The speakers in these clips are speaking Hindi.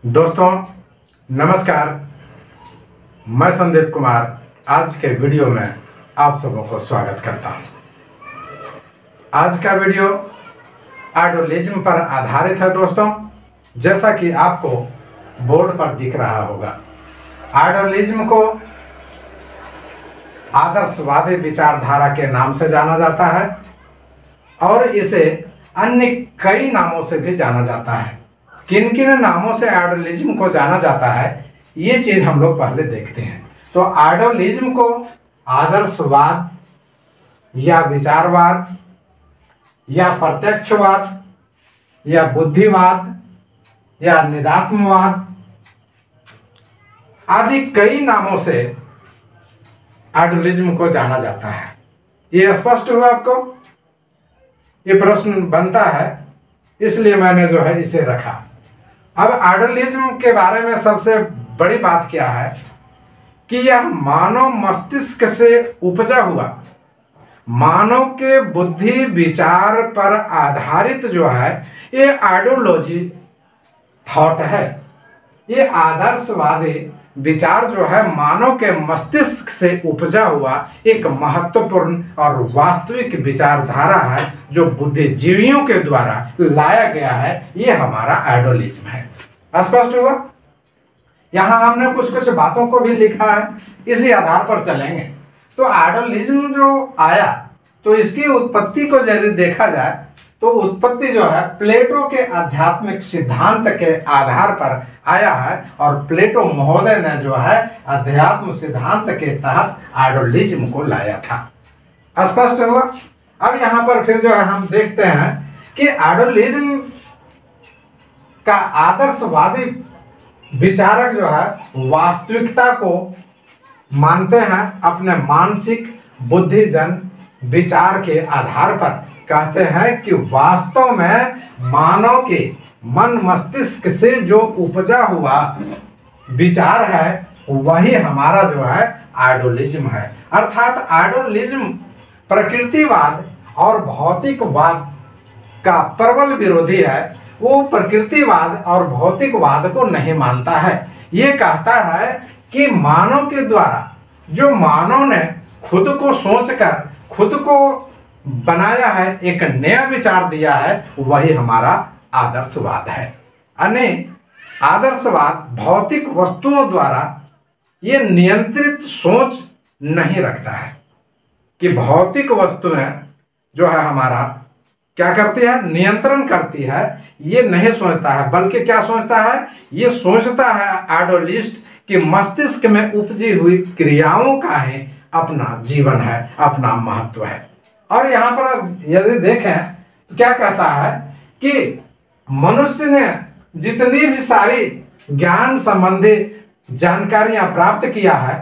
दोस्तों नमस्कार, मैं संदीप कुमार आज के वीडियो में आप सबों को स्वागत करता हूं। आज का वीडियो आइडियोलिज्म पर आधारित है। दोस्तों, जैसा कि आपको बोर्ड पर दिख रहा होगा, आइडियोलिज्म को आदर्शवादी विचारधारा के नाम से जाना जाता है और इसे अन्य कई नामों से भी जाना जाता है। किन किन नामों से आइडियोलिज्म को जाना जाता है, ये चीज हम लोग पहले देखते हैं। तो आइडियोलिज्म को आदर्शवाद या विचारवाद या प्रत्यक्षवाद या बुद्धिवाद या निदात्मवाद आदि कई नामों से आइडियोलिज्म को जाना जाता है। ये स्पष्ट हुआ आपको? ये प्रश्न बनता है, इसलिए मैंने इसे रखा। अब आइडियोलिज्म के बारे में सबसे बड़ी बात क्या है कि यह मानव मस्तिष्क से उपजा हुआ, मानव के बुद्धि विचार पर आधारित ये आइडियोलॉजी थॉट है। ये आदर्शवादी विचार मानव के मस्तिष्क से उपजा हुआ एक महत्वपूर्ण और वास्तविक विचारधारा है जो बुद्धिजीवियों के द्वारा लाया गया है। ये हमारा आइडियोलिज्म है। स्पष्ट हुआ? यहाँ हमने कुछ बातों को भी लिखा है, इसी आधार पर चलेंगे। तो आइडियोलिज्म जो आया, तो इसकी उत्पत्ति को यदि देखा जाए तो उत्पत्ति प्लेटो के आध्यात्मिक सिद्धांत के आधार पर आया है और प्लेटो महोदय ने अध्यात्म सिद्धांत के तहत आइडियोलिज्म को लाया था। स्पष्ट हुआ? अब यहाँ पर फिर हम देखते हैं कि आइडियोलिज्म का आदर्शवादी विचारक वास्तविकता को मानते हैं, अपने मानसिक बुद्धिजन विचार के आधार पर कहते हैं कि वास्तव में मानव के मन मस्तिष्क से जो उपजा हुआ विचार है वही हमारा आइडियोलिज्म है। अर्थात आइडियोलिज्म प्रकृतिवाद और भौतिकवाद का प्रबल विरोधी है। वो प्रकृतिवाद और भौतिकवाद को नहीं मानता है। ये कहता है कि मानव के द्वारा जो मानव ने खुद को सोचकर खुद को बनाया है, एक नया विचार दिया है, वही हमारा आदर्शवाद है। यानी आदर्शवाद भौतिक वस्तुओं द्वारा ये नियंत्रित सोच नहीं रखता है कि भौतिक वस्तुएं हमारा क्या करती है, नियंत्रण करती है। ये नहीं सोचता है, बल्कि क्या सोचता है, ये सोचता है आइडियोलिस्ट कि मस्तिष्क में उपजी हुई क्रियाओं का ही अपना जीवन है, अपना महत्व है। और यहाँ पर यदि देखें तो क्या कहता है कि मनुष्य ने जितनी भी सारी ज्ञान संबंधी जानकारियां प्राप्त किया है,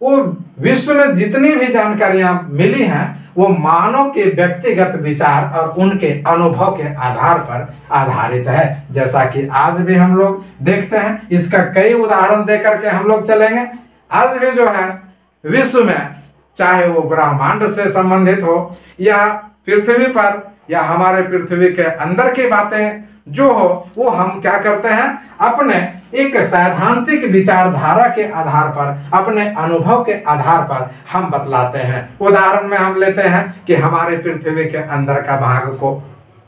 वो विश्व में जितनी भी जानकारियां मिली हैं, वो मानव के व्यक्तिगत विचार और उनके अनुभव के आधार पर आधारित है। जैसा कि आज भी हम लोग देखते हैं, इसका कई उदाहरण देकर के हम लोग चलेंगे। आज भी विश्व में, चाहे वो ब्रह्मांड से संबंधित हो या पृथ्वी पर या हमारे पृथ्वी के अंदर की बातें जो हो, वो हम क्या करते हैं, अपने एक सैद्धांतिक विचारधारा के आधार पर, अपने अनुभव के आधार पर हम बतलाते हैं। उदाहरण में हम लेते हैं कि हमारे पृथ्वी के अंदर का भाग को,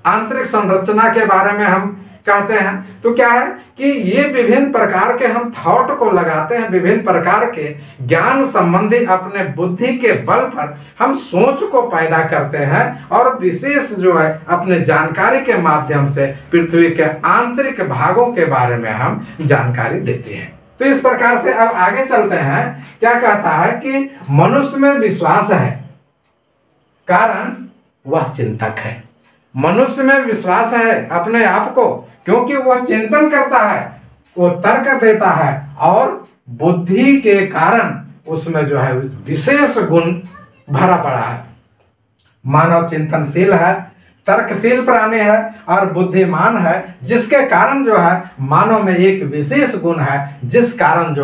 आंतरिक संरचना के बारे में हम कहते हैं। तो क्या है कि ये विभिन्न प्रकार के हम थॉट को लगाते हैं, विभिन्न प्रकार के ज्ञान संबंधी अपने बुद्धि के बल पर हम सोच को पैदा करते हैं और विशेष अपने जानकारी के माध्यम से पृथ्वी के आंतरिक भागों के बारे में हम जानकारी देते हैं। तो इस प्रकार से अब आगे चलते हैं। क्या कहता है कि मनुष्य में विश्वास है, कारण वह चिंतक है। मनुष्य में विश्वास है अपने आप को, क्योंकि वह चिंतन करता है, वो तर्क देता है और बुद्धि के कारण उसमें विशेष गुण भरा पड़ा है। मानव चिंतनशील है, तर्कशील प्राणी है और बुद्धिमान है, जिसके कारण मानव में एक विशेष गुण है, जिस कारण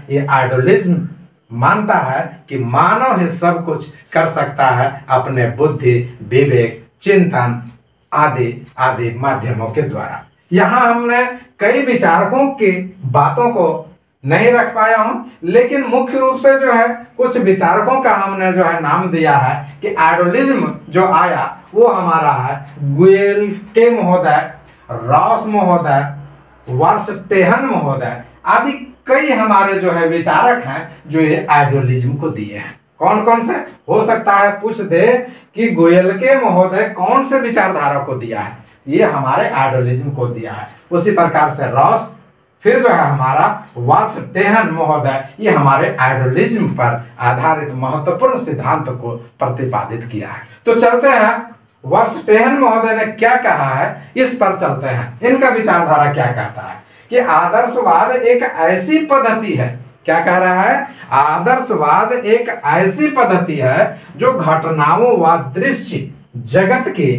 ये आइडियोलिज्म मानता है कि मानव ही सब कुछ कर सकता है अपने बुद्धि, विवेक, चिंतन आदि आदि माध्यमों के द्वारा। यहाँ हमने कई विचारकों की बातों को नहीं रख पाया हूं, लेकिन मुख्य रूप से जो है कुछ विचारकों का हमने जो है नाम दिया है कि आइडियलिज्म जो आया वो हमारा है गुएल्के महोदय, रॉस महोदय, वर्स्टेहन महोदय आदि कई हमारे जो है विचारक हैं जो ये आइडियलिज्म को दिए हैं। कौन कौन से हो सकता है पूछ दे कि गोयलके महोदय कौन से विचारधारा को दिया है, ये हमारे आइडियलिज्म को दिया है। उसी प्रकार से रॉस, फिर जो है हमारा वर्स्टेहन महोदय, ये हमारे आइडियलिज्म पर आधारित महत्वपूर्ण सिद्धांत को प्रतिपादित किया है। तो चलते हैं वर्स्टेहन महोदय ने क्या कहा है इस पर चलते हैं। इनका विचारधारा क्या कहता है कि आदर्शवाद एक ऐसी पद्धति है, क्या कह रहा है, आदर्शवाद एक ऐसी पद्धति है जो घटनाओं व दृश्य जगत की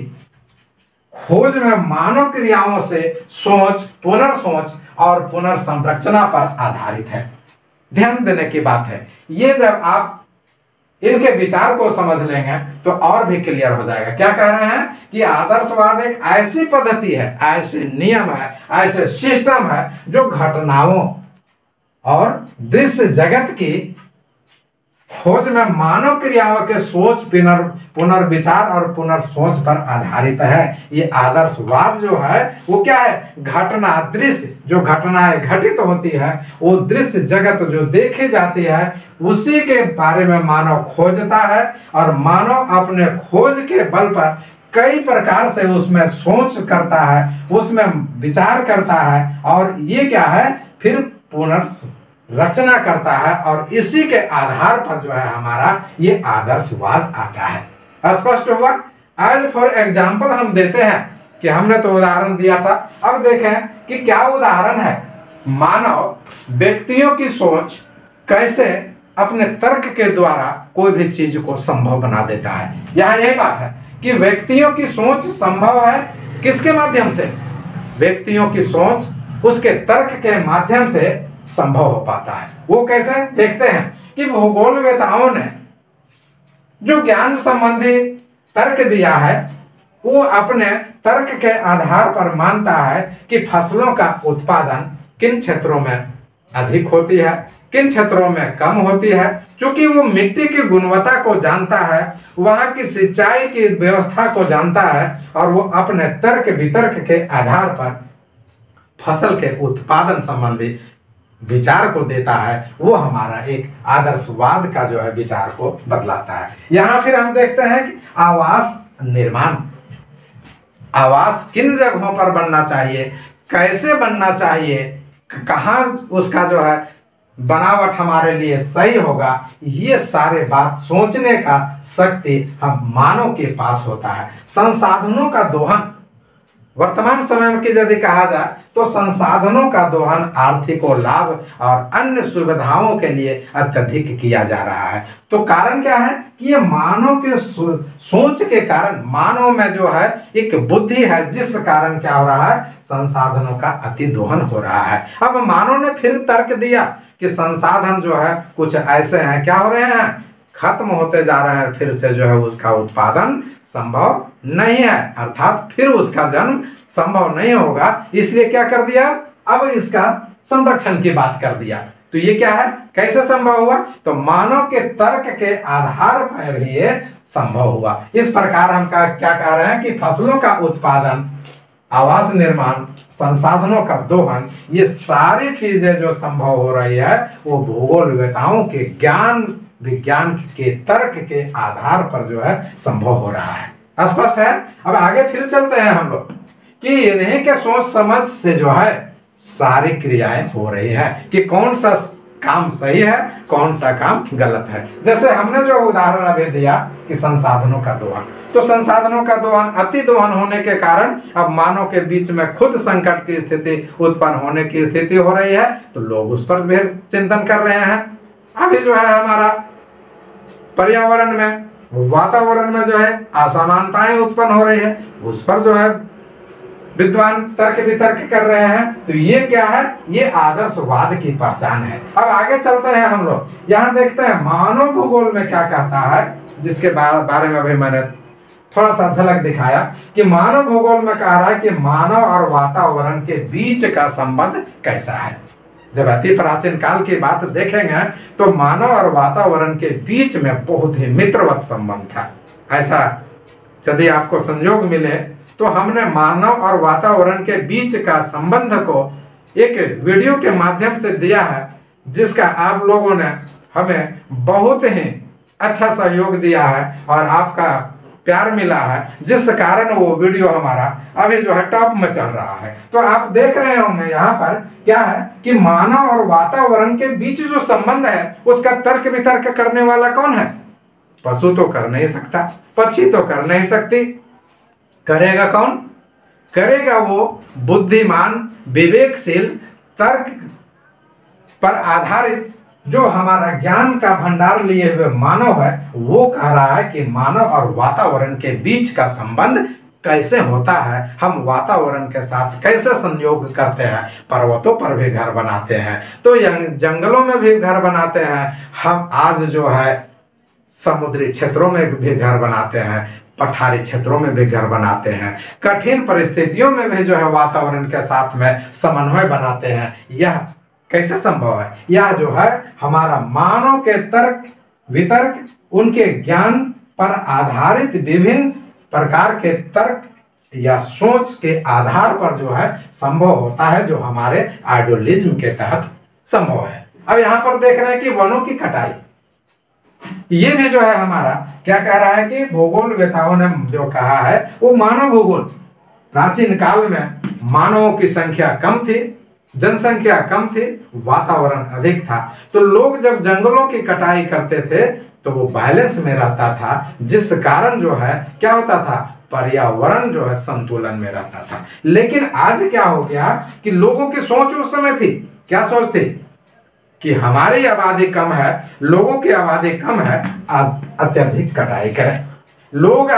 खोज में मानव क्रियाओं से सोच, पुनर्सोच और पुनर्संरचना पर आधारित है। ध्यान देने की बात है, ये जब आप इनके विचार को समझ लेंगे तो और भी क्लियर हो जाएगा। क्या कह रहे हैं कि आदर्शवाद एक ऐसी पद्धति है, ऐसे नियम है, ऐसे सिस्टम है जो घटनाओं और दृश्य जगत की खोज में मानव क्रियाओं के सोच, पुनर्विचार और पुनर्सोच पर आधारित है। ये आदर्शवाद जो है वो क्या है, घटना, दृश्य, जो घटनाएं घटित होती है, वो दृश्य जगत जो देखी जाती है उसी के बारे में मानव खोजता है और मानव अपने खोज के बल पर कई प्रकार से उसमें सोच करता है, उसमें विचार करता है और ये क्या है, फिर पुनर्रचना करता है और इसी के आधार पर जो है हमारा ये आदर्शवाद आता है। स्पष्ट हुआ। एज फॉर एग्जाम्पल हम देते हैं कि हमने तो उदाहरण दिया था, अब देखें कि क्या उदाहरण है। मानव व्यक्तियों की सोच कैसे अपने तर्क के द्वारा कोई भी चीज को संभव बना देता है। यहाँ यही बात है कि व्यक्तियों की सोच संभव है किसके माध्यम से, व्यक्तियों की सोच उसके तर्क के माध्यम से संभव हो पाता है। वो कैसे, देखते हैं कि भूगोलवेताओं ने जो ज्ञान संबंधी तर्क दिया है वो अपने तर्क के आधार पर मानता है कि फसलों का उत्पादन किन क्षेत्रों में अधिक होती है, किन क्षेत्रों में कम होती है। क्योंकि वो मिट्टी की गुणवत्ता को जानता है, वहां की सिंचाई की व्यवस्था को जानता है और वो अपने तर्क वितर्क के आधार पर फसल के उत्पादन संबंधी विचार को देता है। वो हमारा एक आदर्शवाद का जो है विचार को बदलाता है। यहाँ फिर हम देखते हैं कि आवास निर्माण, आवास किन जगहों पर बनना चाहिए, कैसे बनना चाहिए, कहाँ उसका जो है बनावट हमारे लिए सही होगा, ये सारे बात सोचने का शक्ति हम मानव के पास होता है। संसाधनों का दोहन, वर्तमान समय में की यदि कहा जाए तो संसाधनों का दोहन आर्थिक और लाभ और अन्य सुविधाओं के लिए अत्यधिक किया जा रहा है। तो कारण क्या है कि ये मानव के सोच के कारण, मानव में जो है एक बुद्धि है जिस कारण क्या हो रहा है, संसाधनों का अति दोहन हो रहा है। अब मानव ने फिर तर्क दिया कि संसाधन जो है कुछ ऐसे हैं, क्या हो रहे हैं, खत्म होते जा रहे हैं, फिर से जो है उसका उत्पादन संभव नहीं है, अर्थात फिर उसका जन्म संभव नहीं होगा। इसलिए क्या कर दिया, अब इसका संरक्षण की बात कर दिया। तो ये क्या है, कैसे संभव हुआ, तो मानव के तर्क के आधार पर ही ये संभव हुआ। इस प्रकार हम क्या कह रहे हैं कि फसलों का उत्पादन, आवास निर्माण, संसाधनों का दोहन, ये सारी चीजें जो संभव हो रही है वो भूगोलवेताओं के ज्ञान विज्ञान के तर्क के आधार पर जो है संभव हो रहा है। स्पष्ट है। अब आगे फिर चलते हैं हम लोग कि इन्हीं के सोच समझ से जो है सारी क्रियाएं हो रही है कि कौन सा काम सही है, कौन सा काम गलत है। जैसे हमने जो उदाहरण अभी दिया कि संसाधनों का दोहन, तो संसाधनों का दोहन, अति दोहन होने के कारण अब मानव के बीच में खुद संकट की स्थिति उत्पन्न होने की स्थिति हो रही है, तो लोग उस पर भी चिंतन कर रहे हैं। अभी जो है हमारा पर्यावरण में, वातावरण में जो है असमानताएं उत्पन्न हो रही है, उस पर जो है विद्वान तर्क वितर्क कर रहे हैं। तो ये क्या है, ये आदर्शवाद की पहचान है। अब आगे चलते हैं हम लोग, यहाँ देखते हैं मानव भूगोल में क्या कहता है, जिसके बारे में अभी मैंने थोड़ा सा झलक दिखाया कि मानव भूगोल में कह रहा है कि मानव और वातावरण के बीच का संबंध कैसा है। जब अति प्राचीन काल की बात देखेंगे तो मानव और वातावरण के बीच में बहुत ही मित्रवत संबंध था। ऐसा यदि आपको संयोग मिले तो हमने मानव और वातावरण के बीच का संबंध को एक वीडियो के माध्यम से दिया है, जिसका आप लोगों ने हमें बहुत ही अच्छा सहयोग दिया है और आपका प्यार मिला है, जिस कारण वो वीडियो हमारा अभी जो है टॉप में चल रहा है। तो आप देख रहे होंगे यहाँ पर क्या है कि मानव और वातावरण के बीच जो संबंध है उसका तर्क वितर्क करने वाला कौन है? पशु तो कर नहीं सकता, पक्षी तो कर नहीं सकती, करेगा कौन? करेगा वो बुद्धिमान विवेकशील तर्क पर आधारित जो हमारा ज्ञान का भंडार लिए हुए मानव है। वो कह रहा है कि मानव और वातावरण के बीच का संबंध कैसे होता है, हम वातावरण के साथ कैसे संयोग करते हैं। पर्वतों पर भी घर बनाते हैं, तो जंगलों में भी घर बनाते हैं, हम आज जो है समुद्री क्षेत्रों में भी घर बनाते हैं, पठारी क्षेत्रों में भी घर बनाते हैं, कठिन परिस्थितियों में भी जो है वातावरण के साथ में समन्वय बनाते हैं। यह कैसे संभव है? यह जो है हमारा मानव के तर्क वितर्क, उनके ज्ञान पर आधारित विभिन्न प्रकार के तर्क या सोच के आधार पर जो है संभव होता है, जो हमारे आइडियोलिज्म के तहत संभव है। अब यहाँ पर देख रहे हैं कि वनों की कटाई, ये भी जो है हमारा क्या कह रहा है कि भूगोल वेताओं ने जो कहा है वो मानव भूगोल। प्राचीन काल में मानवों की संख्या कम थी, जनसंख्या कम थी, वातावरण अधिक था, तो लोग जब जंगलों की कटाई करते थे तो वो बैलेंस में रहता था, जिस कारण जो है क्या होता था, पर्यावरण जो है संतुलन में रहता था। लेकिन आज क्या हो गया कि लोगों की सोच उस समय थी, क्या सोच थी कि हमारी आबादी कम है, लोगों की आबादी कम है, अत्यधिक कटाई करें। लोग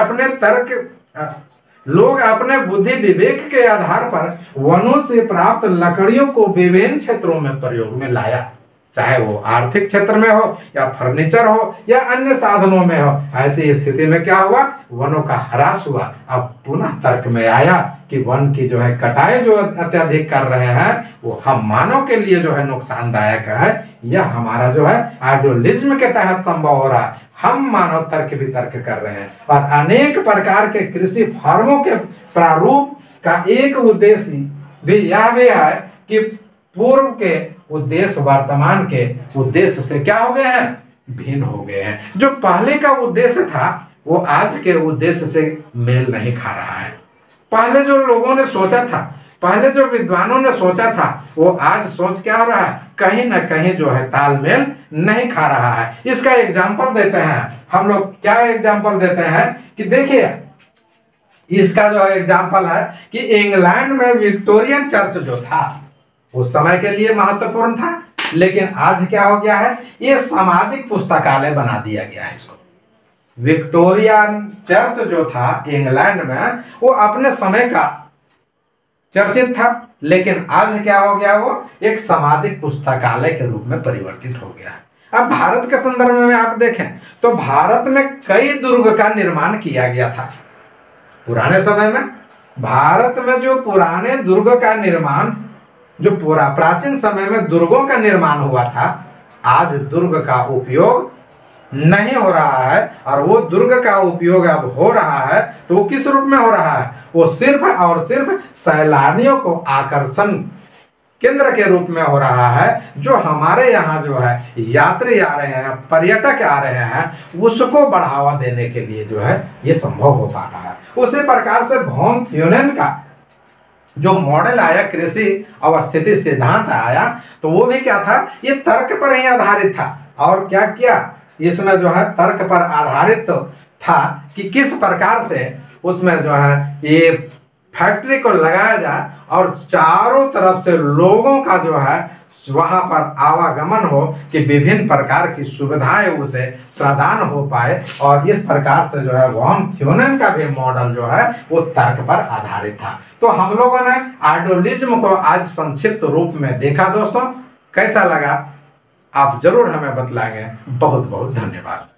अपने बुद्धि विवेक के आधार पर वनों से प्राप्त लकड़ियों को विभिन्न क्षेत्रों में प्रयोग में लाया, चाहे वो आर्थिक क्षेत्र में हो या फर्नीचर हो या अन्य साधनों में हो। ऐसी स्थिति में क्या हुआ, वनों का ह्रास हुआ। अब पुनः तर्क में आया कि वन की जो है कटाई जो अत्यधिक कर रहे हैं वो हम मानव के लिए जो है नुकसानदायक है। यह हमारा जो है आइडियोलिज्म के तहत संभव हो रहा है। हम मानव तर्क वितर्क कर रहे हैं और अनेक प्रकार के कृषि फार्मों के प्रारूप का एक उद्देश्य भी यह भी है कि पूर्व के उद्देश्य वर्तमान के उद्देश्य से क्या हो गए हैं, भिन्न हो गए हैं। जो पहले का उद्देश्य था वो आज के उद्देश्य से मेल नहीं खा रहा है। पहले जो लोगों ने सोचा था, पहले जो विद्वानों ने सोचा था, वो आज सोच क्या हो रहा है, कहीं ना कहीं जो है तालमेल नहीं खा रहा है। इसका एग्जाम्पल देते हैं हम लोग, क्या एग्जाम्पल देते हैं कि देखिए इसका जो एग्जाम्पल है कि इंग्लैंड में विक्टोरियन चर्च जो था उस समय के लिए महत्वपूर्ण था, लेकिन आज क्या हो गया है, ये सामाजिक पुस्तकालय बना दिया गया है इसको। विक्टोरियन चर्च जो था इंग्लैंड में वो अपने समय का चर्चित था, लेकिन आज क्या हो गया, वो एक सामाजिक पुस्तकालय के रूप में परिवर्तित हो गया है। अब भारत के संदर्भ में आप देखें तो भारत में कई दुर्ग का निर्माण किया गया था। पुराने समय में भारत में जो पुराने दुर्ग का निर्माण, जो प्राचीन समय में दुर्गों का निर्माण हुआ था, आज दुर्ग का उपयोग नहीं हो रहा है। और वो दुर्ग का उपयोग अब हो रहा है तो वो किस रूप में हो रहा है, वो सिर्फ और सिर्फ सैलानियों को आकर्षण केंद्र के रूप में हो रहा है। जो हमारे यहाँ जो है यात्री आ रहे हैं, पर्यटक आ रहे हैं, उसको बढ़ावा देने के लिए जो है ये संभव हो पा रहा है। उसी प्रकार से वॉन थ्योनेन का जो मॉडल आया, कृषि अवस्थिति सिद्धांत आया, तो वो भी क्या था, ये तर्क पर ही आधारित था। और क्या किया, इसमें जो है तर्क पर आधारित तो था कि किस प्रकार से उसमें जो है ये फैक्ट्री को लगाया जाए और चारों तरफ से लोगों का जो है वहां पर आवागमन हो कि विभिन्न प्रकार की सुविधाएं उसे प्रदान हो पाए। और इस प्रकार से जो है वॉन थ्योनेन का भी मॉडल जो है वो तर्क पर आधारित था। तो हम लोगों ने आइडियोलिज्म को आज संक्षिप्त रूप में देखा। दोस्तों कैसा लगा आप जरूर हमें बतलाएंगे। बहुत बहुत धन्यवाद।